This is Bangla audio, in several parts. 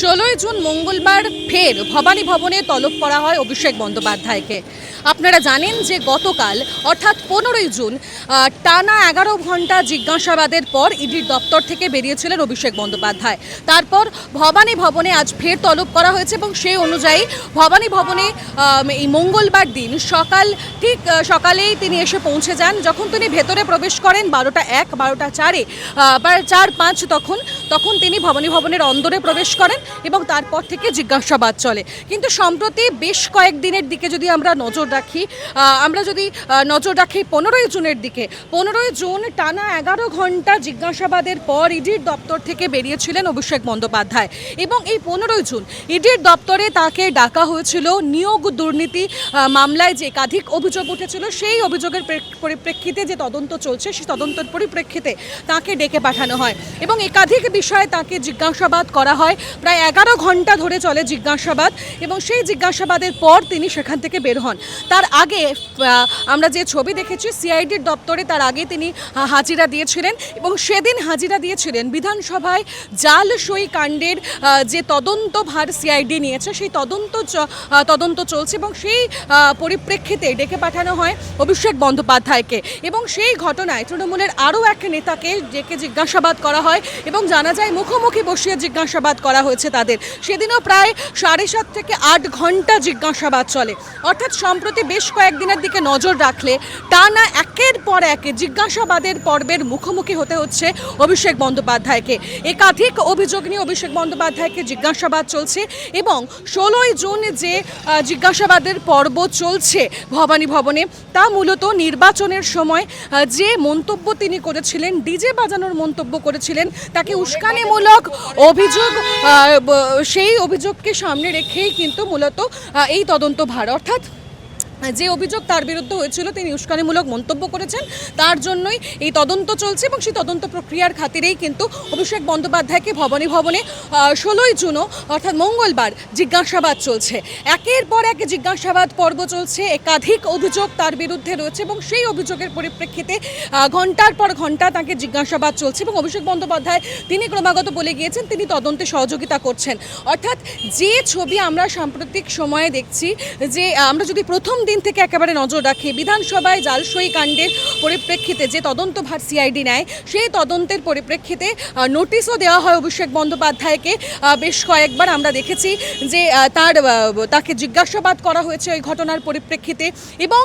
16ই জুন মঙ্গলবার ফের ভবানী ভবনে তলব করা হয় অভিষেক বন্দ্যোপাধ্যায়কে। আপনারা জানেন যে গতকাল অর্থাৎ 15ই জুন টানা 11 ঘন্টা জিজ্ঞাসাবাদের পর ইডির দপ্তর থেকে বেরিয়েছিলেন অভিষেক বন্দ্যোপাধ্যায়। তারপর ভবানী ভবনে আজ ফের তলব করা হয়েছে এবং সেই অনুযায়ী ভবানী ভবনে এই মঙ্গলবার দিন ঠিক সকালেই তিনি এসে পৌঁছে যান। যখন তিনি ভেতরে প্রবেশ করেন 12টা 1 12টা 4-এ বা 4-5 তখন তিনি ভবানী ভবনের অন্দরে প্রবেশ করেন এবং তারপর থেকে জিজ্ঞাসাবাদ চলে। কিন্তু সম্প্রতি বেশ কয়েকদিনের দিকে যদি আমরা নজর রাখি 15ই জুনের দিকে, 15ই জুন টানা 11 ঘন্টা জিজ্ঞাসাবাদের পর ইডির দপ্তর থেকে বেরিয়েছিলেন অভিষেক বন্দ্যোপাধ্যায় এবং এই 15ই জুন ইডির দপ্তরে তাকে ডাকা হয়েছিল নিয়োগ দুর্নীতি মামলায় যে একাধিক অভিযোগ উঠেছিল সেই অভিযোগের পরিপ্রেক্ষিতে যে তদন্ত চলছে সেই তদন্তের পরিপ্রেক্ষিতে তাকে ডেকে পাঠানো হয় এবং একাধিক বিষয়ে তাকে জিজ্ঞাসাবাদ করা হয়। প্রায় 11 ঘন্টা ধরে চলে জিজ্ঞাসাবাদ এবং সেই জিজ্ঞাসাবাদের পর তিনি সেখান থেকে বের হন। তার আগে আমরা যে ছবি দেখেছি সিআইডির দপ্তরে, তার আগে তিনি হাজিরা দিয়েছিলেন এবং সেদিন হাজিরা দিয়েছিলেন বিধানসভায় জাল সই কাণ্ডের যে তদন্তভার সিআইডি নিয়েছে সেই তদন্ত চলছে এবং সেই পরিপ্রেক্ষিতে ডেকে পাঠানো হয় অভিষেক বন্দ্যোপাধ্যায়কে এবং সেই ঘটনায় তৃণমূলের আরও এক নেতাকে ডেকে জিজ্ঞাসাবাদ করা হয় এবং জানা যায় মুখোমুখি বসিয়ে জিজ্ঞাসাবাদ করা হয়েছে তাদের। সেদিনও প্রায় 7.5 থেকে 8 ঘন্টা জিজ্ঞাসাবাদ চলে। অর্থাৎ সম্প্রতি বেশ কয়েকদিনের দিকে নজর রাখলে টানা একের পর এক জিজ্ঞাসাবাদের পর্বের মুখোমুখি হতে হচ্ছে অভিষেক বন্দ্যোপাধ্যায়কে। একাধিক অভিযোগ নিয়ে অভিষেক বন্দ্যোপাধ্যায়কে জিজ্ঞাসাবাদ চলছে এবং 16ই জুন যে জিজ্ঞাসাবাদের পর্ব চলছে ভবানী ভবনে তা মূলত নির্বাচনের সময় যে মন্তব্য তিনি করেছিলেন, ডিজে বাজানোর মন্তব্য করেছিলেন, তাকে উস্কানিমূলক অভিযোগ, সেই অভিযোগকে সামনে রেখেই কিন্তু মূলত এই তদন্তভার, অর্থাৎ যে অভিযোগ তার বিরুদ্ধে হয়েছিল তিনি উস্কানিমূলক মন্তব্য করেছেন তার জন্যই এই তদন্ত চলছে এবং সেই তদন্ত প্রক্রিয়ার খাতিরেই কিন্তু অভিষেক বন্দ্যোপাধ্যায়কে ভবানী ভবনে 16ই জুনও অর্থাৎ মঙ্গলবার জিজ্ঞাসাবাদ চলছে। একের পর এক জিজ্ঞাসাবাদ পর্ব চলছে, একাধিক অভিযোগ তার বিরুদ্ধে রয়েছে এবং সেই অভিযোগের পরিপ্রেক্ষিতে ঘন্টার পর ঘন্টা তাকে জিজ্ঞাসাবাদ চলছে এবং অভিষেক বন্দ্যোপাধ্যায় তিনি ক্রমাগত বলে গিয়েছেন তিনি তদন্তে সহযোগিতা করছেন। অর্থাৎ যে ছবি আমরা সাম্প্রতিক সময়ে দেখছি, যে আমরা যদি প্রথম দিন থেকে একেবারে নজর রাখি বিধানসভায় জালসই কাণ্ডের পরিপ্রেক্ষিতে যে তদন্তভার সিআইডি নেয় সেই তদন্তের পরিপ্রেক্ষিতে নোটিশও দেওয়া হয় অভিষেক বন্দ্যোপাধ্যায়কে। বেশ কয়েকবার আমরা দেখেছি যে তাকে জিজ্ঞাসাবাদ করা হয়েছে ওই ঘটনার পরিপ্রেক্ষিতে এবং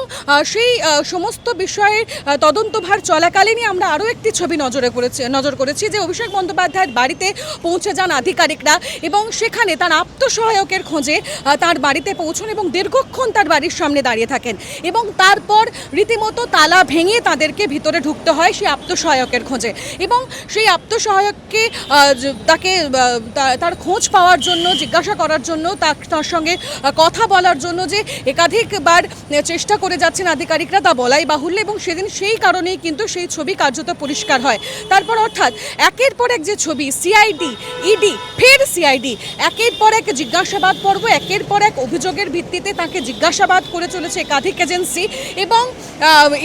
সেই সমস্ত বিষয়ের তদন্তভার চলাকালীনই আমরা আরও একটি ছবি নজর করেছি যে অভিষেক বন্দ্যোপাধ্যায়ের বাড়িতে পৌঁছে যান আধিকারিকরা এবং সেখানে তার আত্মসহায়কের খোঁজে তার বাড়িতে পৌঁছন এবং দীর্ঘক্ষণ তার বাড়ির সামনে দাঁড়িয়ে থাকেন এবং তারপর রীতিমতো তালা ভেঙে তাদেরকে ভিতরে ঢুকতে হয় সেই আত্মসহায়কের খোঁজে এবং সেই আত্মসহায়ককে তার খোঁজ পাওয়ার জন্য, জিজ্ঞাসা করার জন্য, তার সঙ্গে কথা বলার জন্য যে একাধিকবার চেষ্টা করে যাচ্ছেন আধিকারিকরা তা বলাই বাহুল্য এবং সেদিন সেই কারণেই কিন্তু সেই ছবি কার্যত পরিষ্কার হয়। তারপর অর্থাৎ একের পর এক যে ছবি, সিআইডি, ইডি, ফের সিআইডি, একের পর এক জিজ্ঞাসাবাদ পর্ব, একের পর এক অভিযোগের ভিত্তিতে তাকে জিজ্ঞাসাবাদ করে চলেছে একাধিক এজেন্সি এবং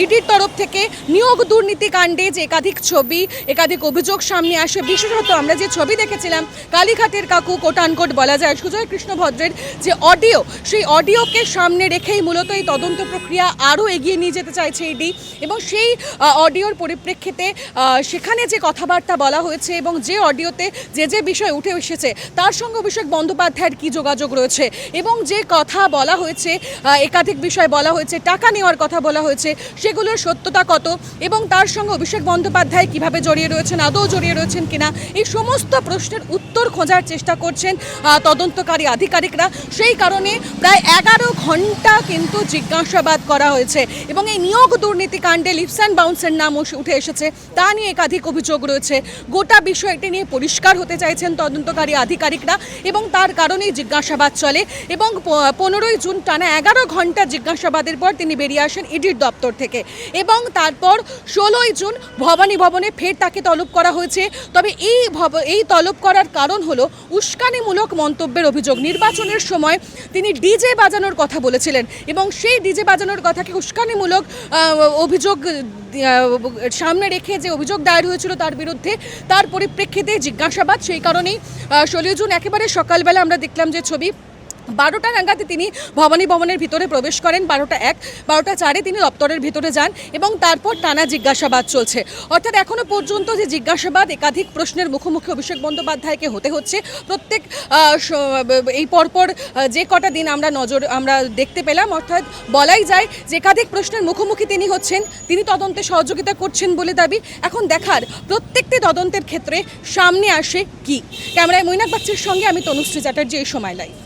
ইডির তরফ থেকে নিয়োগ দুর্নীতি কাণ্ডে যে একাধিক ছবি, একাধিক অভিযোগ সামনে আসে। বিশেষত আমরা যে ছবি দেখেছিলাম কালীঘাটের কাকু কোটানকোট বলা যায় সুজয় কৃষ্ণ ভদ্রের যে অডিও, সেই অডিওকে সামনে রেখেই মূলত এই তদন্ত প্রক্রিয়া আরও এগিয়ে নিয়ে যেতে চাইছে ইডি এবং সেই অডিওর পরিপ্রেক্ষিতে সেখানে যে কথাবার্তা বলা হয়েছে এবং যে অডিওতে যে বিষয় উঠে এসেছে তার সঙ্গে অভিষেক বন্দ্যোপাধ্যায়ের কী যোগাযোগ রয়েছে এবং যে কথা বলা হয়েছে, একাধিক বিষয় বলা হয়েছে, টাকা নেওয়ার কথা বলা হয়েছে, সেগুলোর সত্যতা কত এবং তার সঙ্গে অভিষেক বন্দ্যোপাধ্যায় কিভাবে জড়িয়ে রয়েছেন, আদৌ জড়িয়ে রয়েছেন কিনা, এই সমস্ত প্রশ্নের উত্তর খোঁজার চেষ্টা করছেন তদন্তকারী আধিকারিকরা। সেই কারণে প্রায় 11 ঘন্টা কিন্তু জিজ্ঞাসাবাদ করা হয়েছে এবং এই নিয়োগ দুর্নীতি কাণ্ডে লিপস অ্যান্ড বাউন্সের নাম উঠে এসেছে, তা নিয়ে একাধিক অভিযোগ রয়েছে। গোটা বিষয়টি নিয়ে পরিষ্কার হতে চাইছেন তদন্তকারী আধিকারিকরা এবং তার কারণেই জিজ্ঞাসাবাদ চলে এবং 15ই জুন টানা 11 ঘন্টা জিজ্ঞাসাবাদের পর তিনি বেরিয়ে আসেন ইডির দপ্তর থেকে এবং তারপর 16ই জুন ভবানী ভবনে ফের তাকে তলব করা হয়েছে। তবে এই তলব করার কারণ হলো উস্কানিমূলক মন্তব্যের অভিযোগ। নির্বাচনের সময় তিনি ডিজে বাজানোর কথা বলেছিলেন এবং সেই ডিজে বাজানোর কথাকে উস্কানিমূলক অভিযোগ সামনে রেখে যে অভিযোগ দায়ের হয়েছিল তার বিরুদ্ধে, তার পরিপ্রেক্ষিতে জিজ্ঞাসাবাদ। সেই কারণেই 16 জুন একেবারে সকালবেলা আমরা দেখলাম যে ছবি 12টা নাগাদে তিনি ভবানী ভবনের ভিতরে প্রবেশ করেন, 12টা 1, 12টা 4-এ তিনি দপ্তরের ভিতরে যান এবং তারপর টানা জিজ্ঞাসাবাদ চলছে। অর্থাৎ এখনো পর্যন্ত যে জিজ্ঞাসাবাদ, একাধিক প্রশ্নের মুখোমুখি অভিষেক বন্দ্যোপাধ্যায়কে হতে হচ্ছে। প্রত্যেক এই পরপর যে কটা দিন আমরা দেখতে পেলাম, অর্থাৎ বলাই যায় যে একাধিক প্রশ্নের মুখোমুখি তিনি হচ্ছেন। তিনি তদন্তে সহযোগিতা করছেন বলে দাবি। এখন দেখার প্রত্যেকটি তদন্তের ক্ষেত্রে সামনে আসে কি। ক্যামেরায় মৈনাক বাগচির সঙ্গে আমি তনুশ্রী চ্যাটার্জি, এই সময় লাইভ।